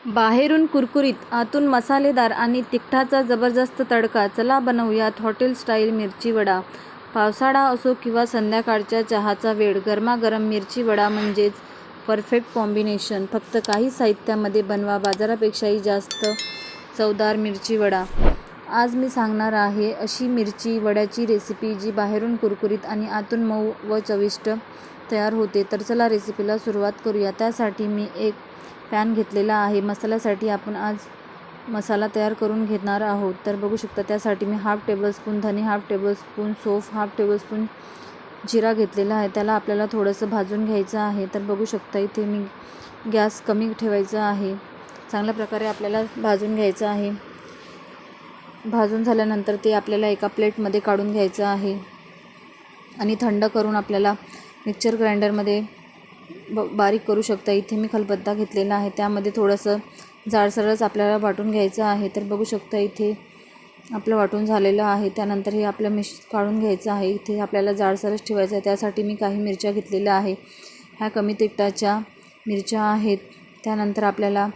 बाहेरून कुरकुरीत, आतून मसालेदार आणि तिखटाचा जबरदस्त तडका. चला बनवूयात हॉटेल स्टाईल मिरची वडा. पावसाळा असो किंवा संध्याकाळच्या चहाचा वेळ, गरमागरम मिरची वडा म्हणजेच परफेक्ट कॉम्बिनेशन. फक्त काही साहित्यामध्ये बनवा बाजारापेक्षाही जास्त चवदार मिरची वडा. आज मी सांगणार आहे अशी मिरची वड्याची रेसिपी जी बाहेरून कुरकुरीत आणि आतून मऊ व चविष्ट तयार होते. तर चला रेसिपीला सुरुवात करूया. त्यासाठी मी एक पॅन घेतलेला आहे. मसाल्यासाठी आपण आज मसाला तयार करून घेणार आहोत. तर बघू शकता त्यासाठी मी हाफ टेबलस्पून धने, हाफ टेबलस्पून सौंफ, हाफ टेबलस्पून जिरा घेतलेला आहे. त्याला आपल्याला थोडंसं भाजून घ्यायचं आहे. तर बघू शकता इथे मी गॅस कमी ठेवायचा आहे. चांगल्या प्रकारे आपल्याला भाजून घ्यायचं आहे. भाजून झाल्यानंतर ते आपल्याला एका प्लेटमध्ये काढून घ्यायचं आहे आणि थंड करून आपल्याला मिक्सर ग्राइंडरमध्ये बारीक करू शकता. इथे मी खलबत्ता घेतलेला आहे. त्यामध्ये थोडंसं जाडसरच आपल्याला वाटून घ्यायचं आहे. तर बघू शकता इथे आपलं वाटून झालेलं आहे. त्यानंतर हे आपलं काढून घ्यायचं आहे. इथे आपल्याला जाडसरच ठेवायचं आहे. त्यासाठी मी काही मिरच्या घेतलेल्या आहे. ह्या कमी तिखटाच्या मिरच्या आहेत. त्यानंतर आपल्याला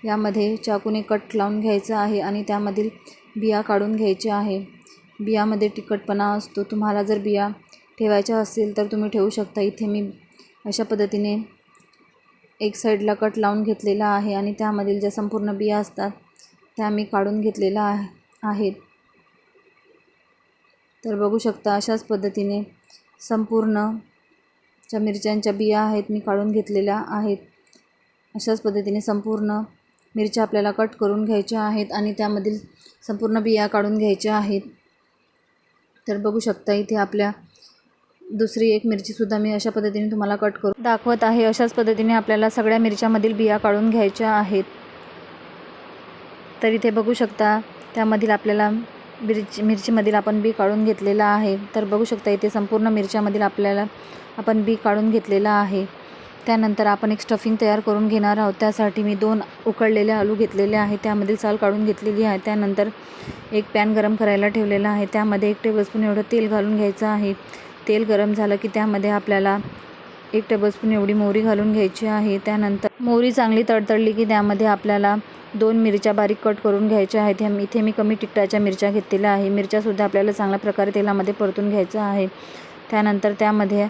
यामध्ये चाकूने कट लावून घ्यायचं आहे आणि त्यामधील बिया काढून घ्यायच्या आहे. बियामध्ये तिखटपणा असतो. तुम्हाला जर बिया ठेवायच्या असतील तर तुम्ही ठेवू शकता. इथे मी अशा पद्धतीने एक साईडला कट लावून घेतलेला आहे आणि त्यामधील ज्या संपूर्ण बिया असतात त्या मी काढून घेतलेल्या आहेत. तर बघू शकता अशाच पद्धतीने संपूर्ण ज्या मिरच्यांच्या बिया आहेत मी काढून घेतलेल्या आहेत. अशाच पद्धतीने संपूर्ण मिरच्या आपल्याला कट करून घ्यायच्या आहेत आणि त्यामधील संपूर्ण बिया काढून घ्यायच्या आहेत. तर बघू शकता इथे आपल्या दुसरी एक मिरचीसुद्धा मी अशा पद्धतीने तुम्हाला कट करून दाखवत आहे. अशाच पद्धतीने आपल्याला सगळ्या मिरच्यामधील बिया काढून घ्यायच्या आहेत. तर इथे बघू शकता त्यामधील आपल्याला मिरचीमधील आपण बी काढून घेतलेला आहे. तर बघू शकता इथे संपूर्ण मिरच्यामधील आपल्याला आपण बी काढून घेतलेला आहे. त्यानंतर आपण एक स्टफिंग तयार करून घेणार आहोत. त्यासाठी मी 2 उकळलेले आलू घेतलेले आहे. त्यामधील साल काढून घेतलेली आहे. त्यानंतर एक पॅन गरम करायला ठेवलेला आहे. त्यामध्ये 1 टेबलस्पून एवढं तेल घालून घ्यायचं आहे. तेल गरम झालं की त्यामध्ये आपल्याला 1 टेबलस्पून एवढी मोहरी घालून घ्यायची आहे. त्यानंतर मोहरी चांगली तडतडली की त्यामध्ये आपल्याला 2 मिरच्या बारीक कट करून घ्यायच्या आहेत. इथे मी कमी तिखटाच्या मिरच्या घेतलेल्या आहे. मिरच्यासुद्धा आपल्याला चांगल्या प्रकारे तेलामध्ये परतून घ्यायचं आहे. त्यानंतर त्यामध्ये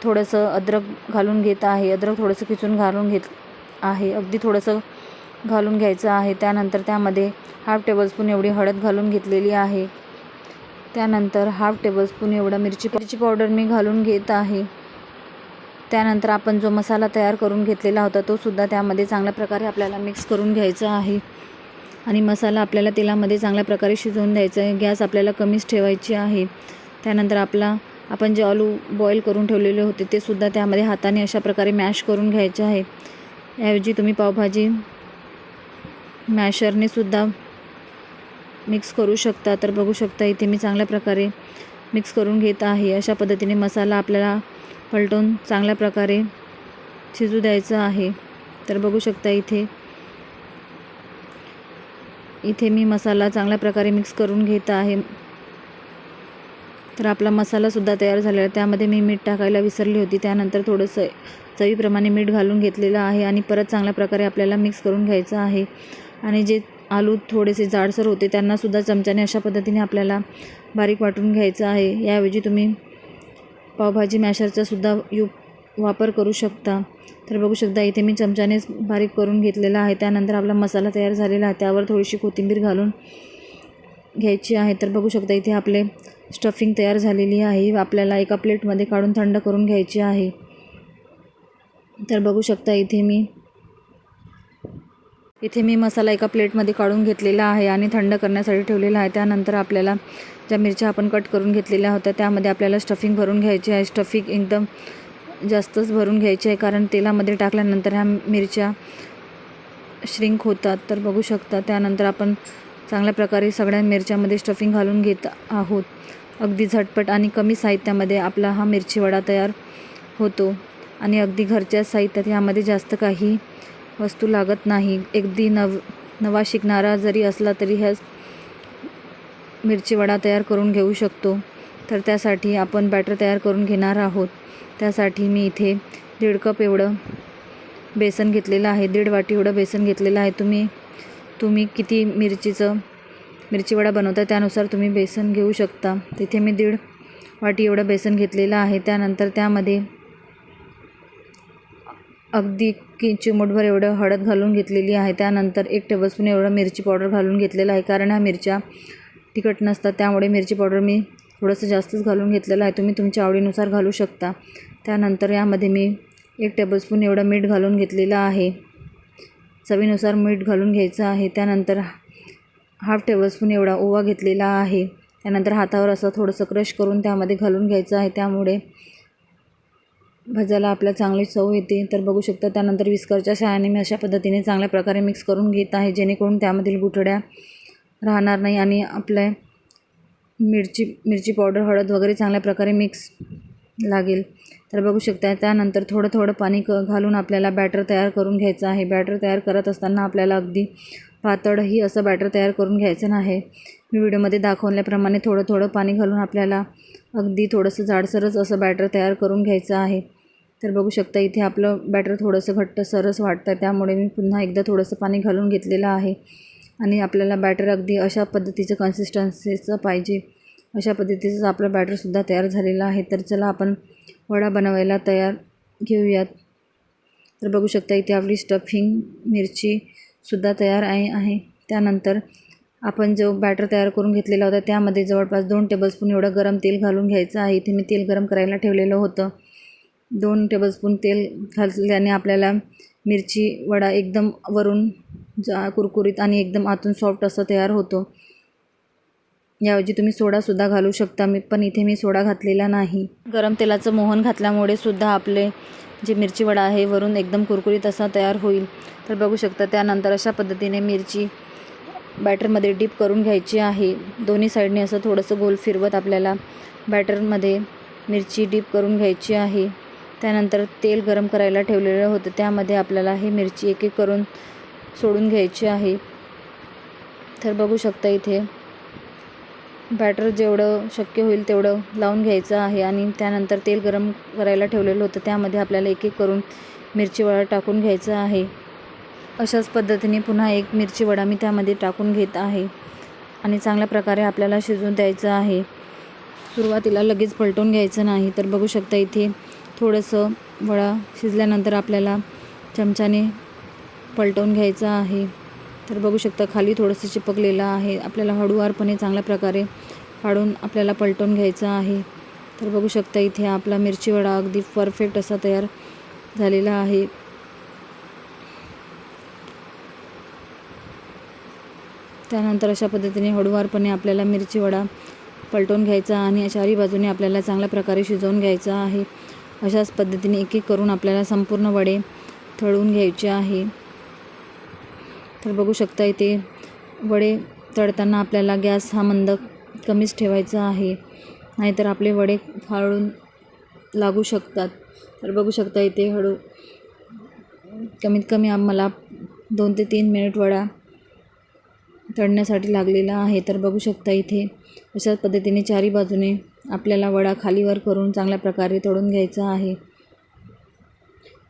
थोडंसं अद्रक घालून घेत आहे. अद्रक थोडंसं खिचून घालून घेत आहे. अगदी थोडंसं घालून घ्यायचं आहे. त्यानंतर त्यामध्ये हाफ टेबलस्पून एवढी हळद घालून घेतलेली आहे. त्यानंतर हाफ टेबलस्पून एवढा मिरची पावडर मी घालून घेत आहे. त्यानंतर आपण जो मसाला तयार करून घेतलेला होता तो सुद्धा त्यामध्ये चांगल्या प्रकारे आपल्याला मिक्स करून घ्यायचा आहे आणि मसाला आपल्याला तेलामध्ये चांगल्या प्रकारे शिजवून द्यायचा आहे. गॅस आपल्याला कमीच ठेवायची आहे. त्यानंतर आपण जे आलू बॉईल करून ठेवलेले होते ते सुद्धा त्यामध्ये हाताने अशा प्रकारे मॅश करून घ्यायचे आहे. याऐवजी तुम्ही पावभाजी मॅशरने सुद्धा मिक्स करू शकता. तर बघू शकता इथे मी चांगल्या प्रकारे मिक्स करून घेत आहे. अशा पद्धतीने मसाला आपल्याला पलटून चांगल्या प्रकारे शिजू द्यायचा आहे. तर बघू शकता इथे मी मसाला चांगल्या प्रकारे मिक्स करून घेत आहे. तर आपला मसालासुद्धा तयार झालेला आहे. त्यामध्ये मी मीठ टाकायला विसरली होती. त्यानंतर थोडंसं चवीप्रमाणे मीठ घालून घेतलेलं आहे आणि परत चांगल्या प्रकारे आपल्याला मिक्स करून घ्यायचं आहे. आणि जे आलू थोडेसे जाडसर होते त्यांनासुद्धा चमच्याने अशा पद्धतीने आपल्याला बारीक वाटून घ्यायचं आहे. याऐवजी तुम्ही पावभाजी मॅशरचा सुद्धा वापर करू शकता. तर बघू शकता इथे मी चमच्यानेच बारीक करून घेतलेला आहे. त्यानंतर आपला मसाला तयार झालेला आहे. त्यावर थोडीशी कोथिंबीर घालून घ्यायची आहे. तर बघू शकता इथे आपले स्टफिंग तयार झालेली आहे. आपल्याला एका प्लेटमध्ये काढून थंड करून घ्यायची आहे. तर बघू शकता इथे मी मसाला एका प्लेटमध्ये काढून घेतलेला आहे आणि थंड करण्यासाठी ठेवलेला आहे. त्यानंतर आपल्याला ज्या मिरच्या आपण कट करून घेतलेल्या होत्या त्यामध्ये आपल्याला स्टफिंग भरून घ्यायची आहे. स्टफिंग एकदम जास्तच भरून घ्यायची आहे कारण तेलामध्ये टाकल्यानंतर ह्या मिरच्या श्रिंक होतात. तर बघू शकता त्यानंतर आपण चांगल्या प्रकारे सगळ्या मिरच्यामध्ये स्टफिंग घालून घेत आहोत. अगदी झटपट आणि कमी साहित्यामध्ये आपला हा मिरची वडा तयार होतो आणि अगदी घरच्या साहित्यात यामध्ये जास्त काही वस्तू लागत नाही. अगदी नवा शिकणारा जरी असला तरी ह्या मिरची वडा तयार करून घेऊ शकतो. तर त्यासाठी आपण बॅटर तयार करून घेणार आहोत. त्यासाठी मी इथे 1.5 कप एवढं बेसन घेतलेलं आहे, 1.5 वाटी एवढं बेसन घेतलेलं आहे. तुम्ही किती मिरची वडा बनवता त्यानुसार तुम्ही बेसन घेऊ शकता. तिथे मी 1.5 वाटी एवढं बेसन घेतलेलं आहे. त्यानंतर त्यामध्ये अगदी चिमूटभर एवढं हळद घालून घेतलेली आहे. त्यानंतर 1 टेबलस्पून एवढं मिरची पावडर घालून घेतलेलं आहे. कारण ह्या मिरच्या तिखट नसतात त्यामुळे मिरची पावडर मी थोडंसं जास्तच घालून घेतलेलं आहे. तुम्ही तुमच्या आवडीनुसार घालू शकता. त्यानंतर यामध्ये मी 1 टेबलस्पून एवढं मीठ घालून घेतलेलं आहे. चवीनुसार मीठ घालून घ्यायचं आहे. त्यानंतर 1/2 टेबलस्पून एवढा ओवा घेतलेला आहे. त्यानंतर हातावर असं थोडंसं क्रश करून त्यामध्ये घालून घ्यायचं आहे. त्यामुळे भज्याला आपल्या चांगली चव येते. तर बघू शकता त्यानंतर विस्करच्या सहाय्याने मी अशा पद्धतीने चांगल्या प्रकारे मिक्स करून घेत आहे, जेणेकरून त्यामधील गुठळ्या राहणार नाही आणि आपल्या मिरची पावडर, हळद वगैरे चांगल्या प्रकारे मिक्स लागेल. तर बघू शकता त्यानंतर थोडं पाणी घालून आपल्याला बॅटर तयार करून घ्यायचं आहे. बॅटर तयार करत असताना आपल्याला अगदी पातळही असं बॅटर तयार करून घ्यायचं नाही. मी व्हिडिओमध्ये दाखवल्याप्रमाणे थोडं पाणी घालून आपल्याला अगदी थोडंसं जाडसरच असं बॅटर तयार करून घ्यायचं आहे. तर बघू शकता इथे आपलं बॅटर थोडंसं घट्टसरच वाटतं, त्यामुळे मी पुन्हा एकदा थोडंसं पाणी घालून घेतलेलं आहे. आणि आपल्याला बॅटर अगदी अशा पद्धतीचं कन्सिस्टन्सीचं पाहिजे. अशा पद्धतीचं आपलं बॅटरसुद्धा तयार झालेलं आहे. तर चला आपण वडा बनवायला घेऊयात. तर बघू शकता इथे आपली स्टफिंग मिरचीसुद्धा तयार आहे. त्यानंतर आपण जो बॅटर तयार करून घेतलेला होता त्यामध्ये जवळपास 2 टेबलस्पून एवढं गरम तेल घालून घ्यायचं आहे. इथे मी तेल गरम करायला ठेवलेलं होतं. 2 टेबलस्पून तेल घातल्याने आपल्याला मिरची वडा एकदम वरून कुरकुरीत आणि एकदम आतून सॉफ्ट असं तयार होतो. याऐवजी तुम्ही सोडासुद्धा घालू शकता. पण इथे मी सोडा घातलेला नाही. गरम तेलाचं मोहन घातल्यामुळे सुद्धा आपले जे मिरची वडा आहे वरून एकदम कुरकुरीत असा तयार होईल. तर बघू शकता त्यानंतर अशा पद्धतीने मिरची बॅटरमध्ये डीप करून घ्यायची आहे. दोन्ही साईडने असं थोडंसं गोल फिरवत आपल्याला बॅटरमध्ये मिरची डीप करून घ्यायची आहे. त्यानंतर तेल गरम करायला ठेवलेलं होतं त्यामध्ये आपल्याला हे मिरची एक करून सोडून घ्यायची आहे. तर बघू शकता इथे बॅटर जेवढं शक्य होईल तेवढं लावून घ्यायचं आहे. आणि त्यानंतर तेल गरम करायला ठेवलेलं होतं त्यामध्ये आपल्याला एक करून मिरची वडा टाकून घ्यायचा आहे. अशाच पद्धतीने पुन्हा एक मिरची वडा मी त्यामध्ये टाकून घेत आहे आणि चांगल्या प्रकारे आपल्याला शिजवून द्यायचं आहे. सुरुवातीला लगेच पलटून घ्यायचं नाही. तर बघू शकता इथे थोडंसं वडा शिजल्यानंतर आपल्याला चमच्याने पलटवून घ्यायचं आहे. तर बघू शकता खाली थोडंसं चिपकलेलं आहे. आपल्याला हळूवारपणे चांगल्या प्रकारे काढून आपल्याला पलटवून घ्यायचं आहे. तर बघू शकता इथे आपला मिरची वडा अगदी परफेक्ट असा तयार झालेला आहे. त्यानंतर अशा पद्धतीने हळूवारपणे आपल्याला मिरची वडा पलटवून घ्यायचा आणि चारही बाजूने आपल्याला चांगल्या प्रकारे शिजवून घ्यायचा आहे. अशाच पद्धतीने एक करून आपल्याला संपूर्ण वडे तळून घ्यायचे आहे. तर बघू शकता इथे वडे तळताना आपल्याला गॅस हा मंद कमीच ठेवायचा आहे, नाहीतर आपले वडे फाळून लागू शकतात. तर बघू शकता इथे कमीत कमी आम्हाला 2 ते 3 मिनिट वडा तळण्यासाठी लागलेला आहे. तर बघू शकता इथे अशाच पद्धतीने चारी बाजूने आपल्याला वडा खालीवर करून चांगल्या प्रकारे तळून घ्यायचा आहे.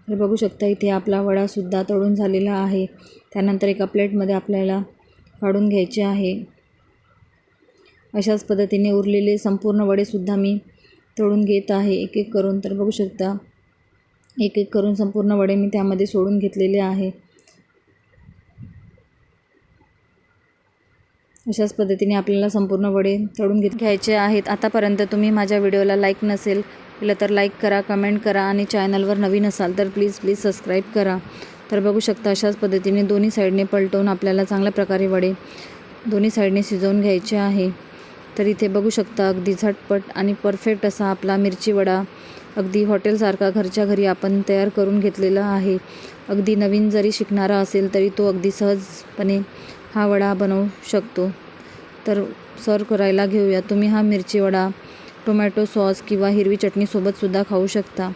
तर बघू शकता इथे आपला वडासुद्धा तळून झालेला आहे. त्यानंतर एका प्लेटमध्ये आपल्याला काढून घ्यायचे आहे. अशाच पद्धतीने उरलेले संपूर्ण वडेसुद्धा मी तळून घेत आहे एक एक करून. तर बघू शकता एक एक करून संपूर्ण वडे मी त्यामध्ये सोडून घेतलेले आहे. अशाच पद्धतीने आपल्याला संपूर्ण वडे तळून घ्यायचे आहेत. आतापर्यंत तुम्ही माझ्या व्हिडिओला लाईक नसेल केलं तर लाईक करा, कमेंट करा आणि चॅनलवर नवीन असाल तर प्लीज सबस्क्राईब करा. तर बघू शकता अशाच पद्धतीने दोन्ही साईडने पलटवून आपल्याला चांगल्या प्रकारे वडे दोन्ही साईडने शिजवून घ्यायचे आहे. तर इथे बघू शकता अगदी झटपट आणि परफेक्ट असा आपला मिरची वडा अगदी हॉटेलसारखा घरच्या घरी आपण तयार करून घेतलेला आहे. अगदी नवीन जरी शिकणारा असेल तरी तो अगदी सहजपणे हा वडा बनवू शकतो. तर सर्व करायला घेऊया. तुम्ही हा मिरची वडा टोमॅटो सॉस किंवा हिरवी चटणीसोबतसुद्धा खाऊ शकता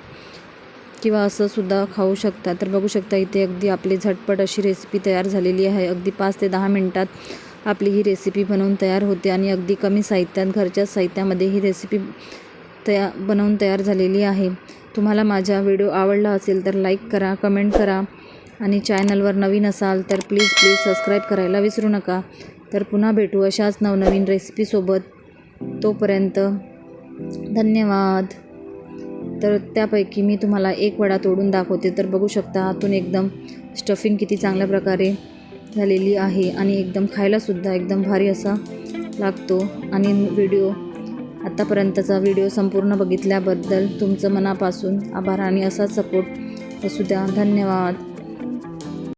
किंवा असंसुद्धा खाऊ शकता. तर बघू शकता इथे अगदी आपली झटपट अशी रेसिपी तयार झालेली आहे. अगदी 5 ते 10 मिनटात आपली ही रेसिपी बनवून तयार होते आणि अगदी कमी साहित्यात घरच्या साहित्यामध्ये ही रेसिपी बनवून तयार झालेली आहे. तुम्हाला माझा व्हिडिओ आवडला असेल तर लाईक करा, कमेंट करा आणि चॅनलवर नवीन असाल तर प्लीज सबस्क्राईब करायला विसरू नका. तर पुन्हा भेटू अशाच नवनवीन रेसिपीसोबत. तोपर्यंत धन्यवाद. तर त्यापैकी मी तुम्हाला एक वडा तोडून दाखवते. तर बघू शकता आतून एकदम स्टफिंग किती चांगल्या प्रकारे झालेली आहे आणि एकदम खायलासुद्धा एकदम भारी असा लागतो. आणि आत्तापर्यंतचा व्हिडिओ संपूर्ण बघितल्याबद्दल तुमचं मनापासून आभार आणि असाच सपोर्ट असू द्या. धन्यवाद.